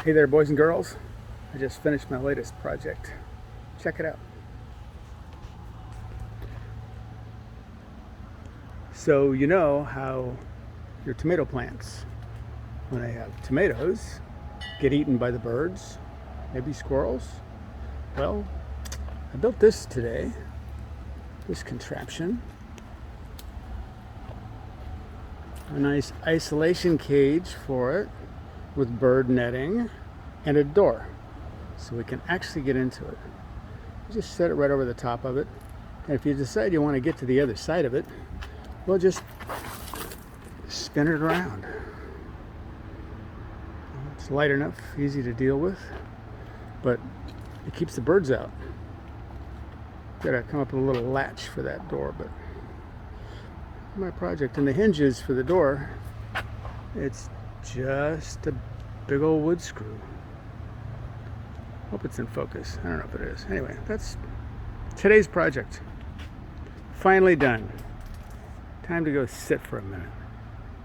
Hey there, boys and girls. I just finished my latest project. Check it out. So you know how your tomato plants, when they have tomatoes, get eaten by the birds, maybe squirrels? Well, I built this today, this contraption. A nice isolation cage for it with bird netting and a door so we can actually get into it. Just set it right over the top of it. And if you decide you want to get to the other side of it, we'll just spin it around. It's light enough, easy to deal with, but it keeps the birds out. Gotta come up with a little latch for that door, but my project. And the hinges for the door, it's just a big old wood screw. Hope it's in focus. I don't know if it is. Anyway, that's today's project. Finally done. Time to go sit for a minute.